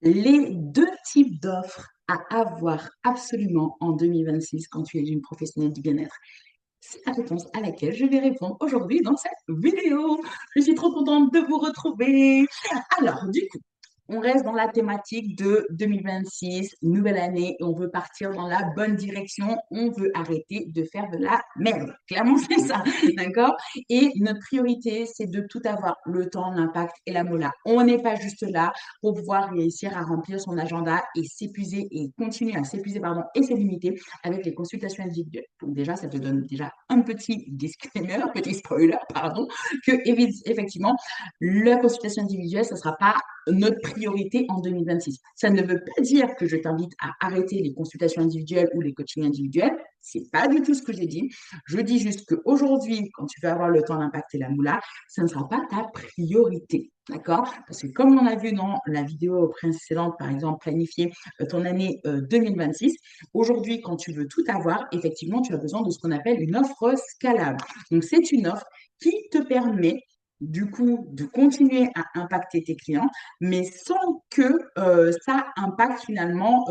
Les deux types d'offres à avoir absolument en 2026 quand tu es une professionnelle du bien-être. C'est la réponse à laquelle je vais répondre aujourd'hui dans cette vidéo. Je suis trop contente de vous retrouver. Alors, du coup, on reste dans la thématique de 2026, nouvelle année, et on veut partir dans la bonne direction. On veut arrêter de faire de la merde. Clairement, c'est ça, d'accord? Et notre priorité, c'est de tout avoir, le temps, l'impact et la mola. On n'est pas juste là pour pouvoir réussir à remplir son agenda et s'épuiser et continuer à s'épuiser, pardon, et s'élimiter avec les consultations individuelles. Donc déjà, ça te donne déjà un petit disclaimer, un petit spoiler, pardon, que effectivement, la consultation individuelle, ce ne sera pas notre priorité en 2026. Ça ne veut pas dire que je t'invite à arrêter les consultations individuelles ou les coachings individuels. C'est pas du tout ce que j'ai dit. Je dis juste qu'aujourd'hui, quand tu vas avoir le temps, l'impact et la moula, ça ne sera pas ta priorité. D'accord? Parce que comme on a vu dans la vidéo précédente, par exemple, planifier ton année 2026, aujourd'hui, quand tu veux tout avoir, effectivement, tu as besoin de ce qu'on appelle une offre scalable. Donc, c'est une offre qui te permet du coup de continuer à impacter tes clients, mais sans que ça impacte finalement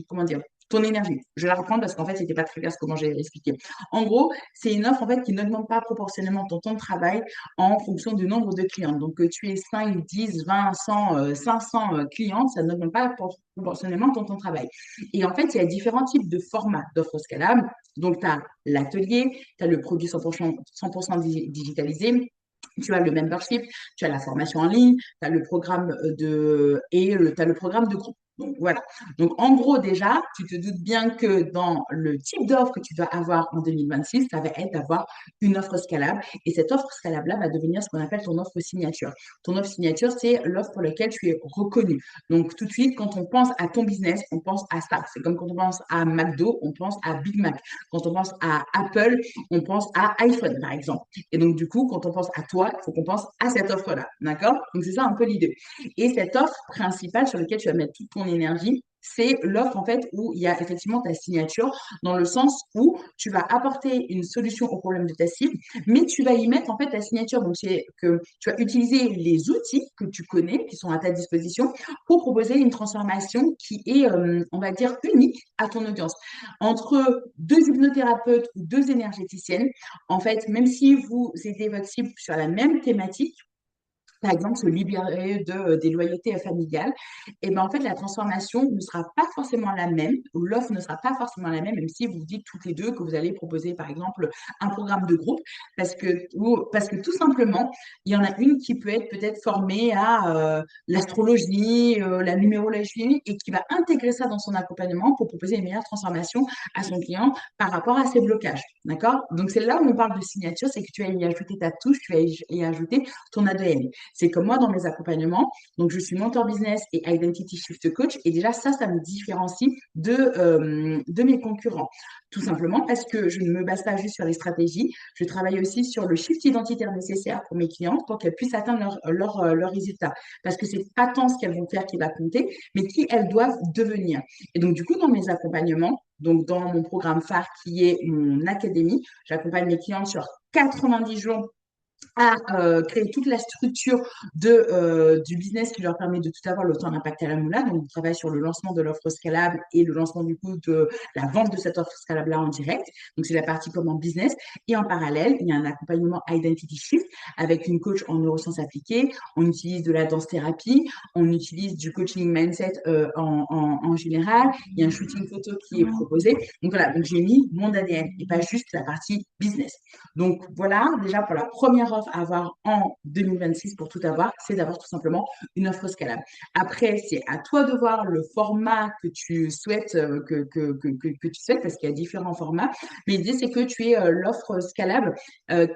comment dire, ton énergie. Je vais la reprendre parce qu'en fait, c'était pas très clair comment j'ai expliqué. En gros, c'est une offre en fait qui n'augmente pas proportionnellement ton temps de travail en fonction du nombre de clients. Donc, que tu aies 5, 10, 20, 100, 500 clients, ça n'augmente pas proportionnellement ton temps de travail. Et en fait, il y a différents types de formats d'offres scalables. Donc, tu as l'atelier, tu as le produit 100% digitalisé, tu as le membership, tu as la formation en ligne, tu as le programme tu as le programme de groupe. Donc voilà. Donc en gros déjà, tu te doutes bien que dans le type d'offre que tu dois avoir en 2026, ça va être d'avoir une offre scalable. Et cette offre scalable-là va devenir ce qu'on appelle ton offre signature. Ton offre signature, c'est l'offre pour laquelle tu es reconnu. Donc tout de suite, quand on pense à ton business, on pense à ça. C'est comme quand on pense à McDo, on pense à Big Mac. Quand on pense à Apple, on pense à iPhone, par exemple. Et donc, du coup, quand on pense à toi, il faut qu'on pense à cette offre-là. D'accord? Donc, c'est ça un peu l'idée. Et cette offre principale sur laquelle tu vas mettre toute ton énergie, c'est l'offre en fait où il y a effectivement ta signature dans le sens où tu vas apporter une solution au problème de ta cible, mais tu vas y mettre en fait ta signature. Donc, c'est que tu vas utiliser les outils que tu connais, qui sont à ta disposition, pour proposer une transformation qui est, on va dire, unique à ton audience. Entre deux hypnothérapeutes ou deux énergéticiennes, en fait, même si vous aidez votre cible sur la même thématique, par exemple, se libérer des loyautés familiales, et ben en fait, la transformation ne sera pas forcément la même, ou l'offre ne sera pas forcément la même, même si vous dites toutes les deux que vous allez proposer, par exemple, un programme de groupe, parce que tout simplement, il y en a une qui peut être peut-être formée à l'astrologie, la numérologie, et qui va intégrer ça dans son accompagnement pour proposer une meilleure transformation à son client par rapport à ses blocages. D'accord? Donc, c'est là où on parle de signature, c'est que tu vas y ajouter ta touche, tu vas y ajouter ton ADN. C'est comme moi dans mes accompagnements. Donc, je suis mentor business et identity shift coach. Et déjà, ça me différencie de mes concurrents. Tout simplement parce que je ne me base pas juste sur les stratégies. Je travaille aussi sur le shift identitaire nécessaire pour mes clientes pour qu'elles puissent atteindre leurs résultats. Parce que c'est pas tant ce qu'elles vont faire qui va compter, mais qui elles doivent devenir. Et donc, du coup, dans mes accompagnements, donc dans mon programme phare qui est mon académie, j'accompagne mes clientes sur 90 jours à créer toute la structure du business qui leur permet de tout avoir le temps d'impacter à la moula. Donc, on travaille sur le lancement de l'offre scalable et le lancement du coup de la vente de cette offre scalable-là en direct. Donc, c'est la partie comment business. Et en parallèle, il y a un accompagnement Identity Shift avec une coach en neurosciences appliquées. On utilise de la danse-thérapie, on utilise du coaching mindset en général. Il y a un shooting photo qui est proposé. Donc, voilà, donc j'ai mis mon ADN et pas juste la partie business. Donc voilà, déjà pour la première offre à avoir en 2026 pour tout avoir, c'est d'avoir tout simplement une offre scalable. Après, c'est à toi de voir le format que tu souhaites, que tu souhaites, parce qu'il y a différents formats. Mais l'idée, c'est que tu aies l'offre scalable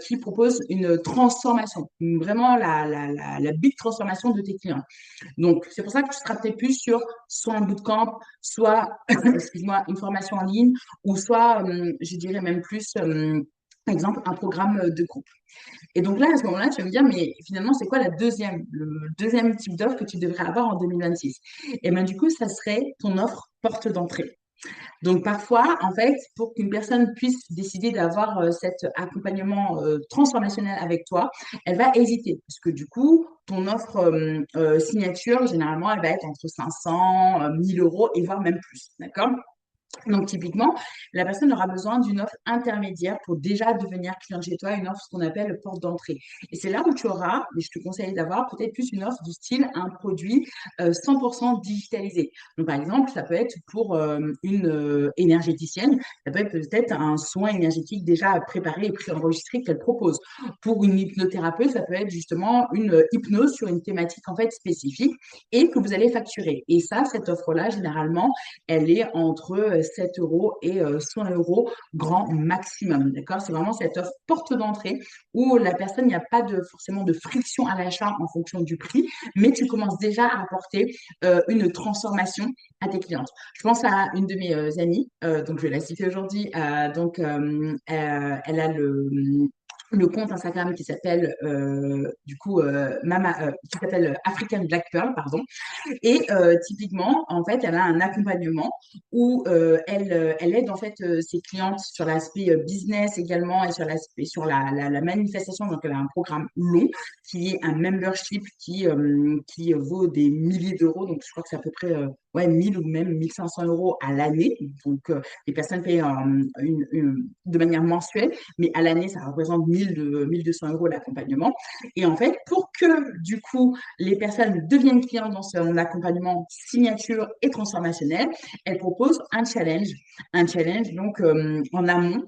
qui propose une transformation, vraiment la big transformation de tes clients. Donc, c'est pour ça que tu seras peut-être plus sur soit un bootcamp, soit, excuse-moi, une formation en ligne, ou soit, je dirais même plus, par exemple, un programme de groupe. Et donc là, à ce moment-là, tu vas me dire, mais finalement, c'est quoi le deuxième type d'offre que tu devrais avoir en 2026? Et bien, du coup, ça serait ton offre porte d'entrée. Donc parfois, en fait, pour qu'une personne puisse décider d'avoir cet accompagnement transformationnel avec toi, elle va hésiter parce que du coup, ton offre signature, généralement, elle va être entre 500, 1000 euros et voire même plus, d'accord? Donc, typiquement, la personne aura besoin d'une offre intermédiaire pour déjà devenir client chez toi, une offre ce qu'on appelle porte d'entrée. Et c'est là où tu auras, mais je te conseille d'avoir peut-être plus une offre du style un produit 100% digitalisé. Donc, par exemple, ça peut être pour une énergéticienne, ça peut être peut-être un soin énergétique déjà préparé et préenregistré qu'elle propose. Pour une hypnothérapeute, ça peut être justement une hypnose sur une thématique en fait spécifique et que vous allez facturer. Et ça, cette offre-là, généralement, elle est entre 7 euros et 100 euros grand maximum. D'accord? C'est vraiment cette offre porte d'entrée où la personne, il n'y a pas forcément de friction à l'achat en fonction du prix, mais tu commences déjà à apporter une transformation à tes clientes. Je pense à une de mes amies, donc je vais la citer aujourd'hui. Elle a le compte Instagram qui s'appelle qui s'appelle African Black Pearl, pardon. Et typiquement, en fait, elle a un accompagnement où elle aide en fait ses clientes sur l'aspect business également et sur l'aspect sur la manifestation. Donc, elle a un programme long qui est un membership qui vaut des milliers d'euros. Donc, je crois que c'est à peu près ouais, 1000 ou même 1500 euros à l'année. Donc, les personnes payent de manière mensuelle, mais à l'année, ça représente 1200 euros l'accompagnement. Et en fait, pour que du coup, les personnes deviennent clientes dans son accompagnement signature et transformationnel, elle propose un challenge donc en amont.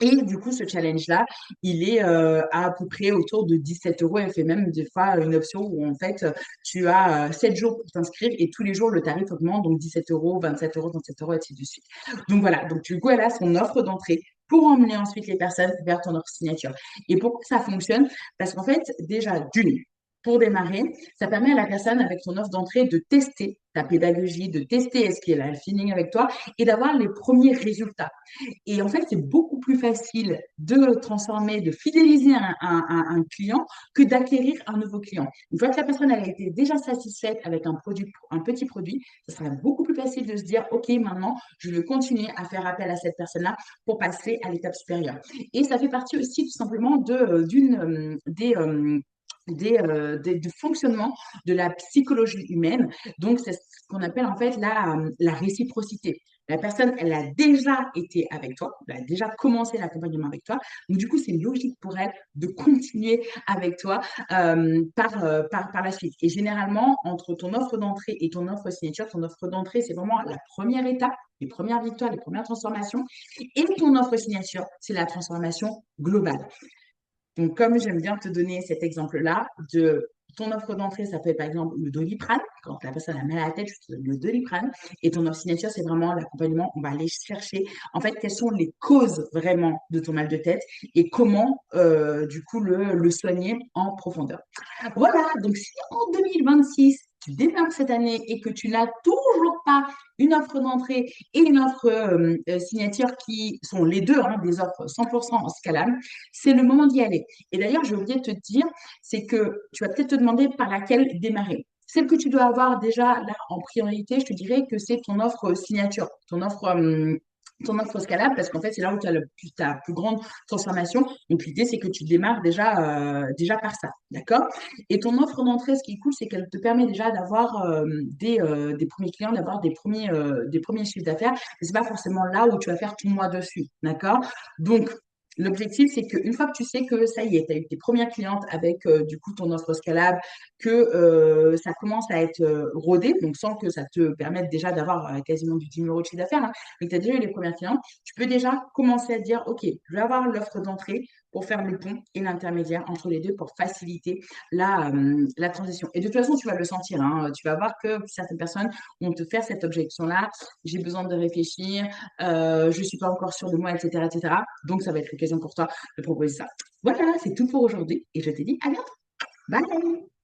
Et du coup, ce challenge-là, il est à peu près autour de 17 euros. Elle fait même des fois une option où en fait, tu as 7 jours pour t'inscrire et tous les jours, le tarif augmente. Donc 17 euros, 27 euros, 37 euros, et ainsi de suite. Donc voilà, donc du coup, elle a son offre d'entrée pour emmener ensuite les personnes vers ton offre signature. Et pourquoi ça fonctionne? Parce qu'en fait, déjà, d'une, pour démarrer, ça permet à la personne avec son offre d'entrée de tester ta pédagogie, de tester est-ce qu'elle a le feeling avec toi et d'avoir les premiers résultats. Et en fait, c'est beaucoup plus facile de transformer, de fidéliser un client que d'acquérir un nouveau client. Une fois que la personne elle a été déjà satisfaite avec un produit, un petit produit, ce sera beaucoup plus facile de se dire, OK, maintenant, je veux continuer à faire appel à cette personne-là pour passer à l'étape supérieure. Et ça fait partie aussi tout simplement du fonctionnement de la psychologie humaine. Donc, c'est ce qu'on appelle en fait la réciprocité. La personne, elle a déjà été avec toi, elle a déjà commencé l'accompagnement avec toi. Donc, du coup, c'est logique pour elle de continuer avec toi par la suite. Et généralement, entre ton offre d'entrée et ton offre signature, ton offre d'entrée, c'est vraiment la première étape, les premières victoires, les premières transformations. Et ton offre signature, c'est la transformation globale. Donc, comme j'aime bien te donner cet exemple-là de ton offre d'entrée, ça peut être par exemple le Doliprane. Quand la personne a mal à la tête, je te donne le Doliprane. Et ton offre signature, c'est vraiment l'accompagnement. On va aller chercher, en fait, quelles sont les causes vraiment de ton mal de tête et comment, du coup, le soigner en profondeur. Voilà, donc si en 2026, tu démarres cette année et que tu n'as toujours pas une offre d'entrée et une offre signature qui sont les deux, hein, des offres 100% scalables, c'est le moment d'y aller. Et d'ailleurs, j'ai oublié de te dire, c'est que tu vas peut-être te demander par laquelle démarrer. Celle que tu dois avoir déjà là en priorité, je te dirais que c'est ton offre signature, ton offre scalable, parce qu'en fait, c'est là où tu as ta plus grande transformation. Donc, l'idée, c'est que tu démarres déjà par ça. D'accord? Et ton offre d'entrée, ce qui est cool, c'est qu'elle te permet déjà d'avoir des premiers clients, d'avoir des premiers chiffres d'affaires. Mais ce n'est pas forcément là où tu vas faire tout mois dessus. D'accord? Donc, l'objectif, c'est qu'une fois que tu sais que ça y est, tu as eu tes premières clientes avec du coup ton offre scalable, que ça commence à être rodé, donc sans que ça te permette déjà d'avoir quasiment du 10 000 euros de chiffre d'affaires, hein, mais que tu as déjà eu les premières clientes, tu peux déjà commencer à te dire, OK, je vais avoir l'offre d'entrée pour faire le pont et l'intermédiaire entre les deux pour faciliter la transition. Et de toute façon, tu vas le sentir, hein, tu vas voir que certaines personnes vont te faire cette objection-là, j'ai besoin de réfléchir, je ne suis pas encore sûre de moi, etc., etc. Donc, ça va être l'occasion pour toi de proposer ça. Voilà, c'est tout pour aujourd'hui et je te dis à bientôt. Bye!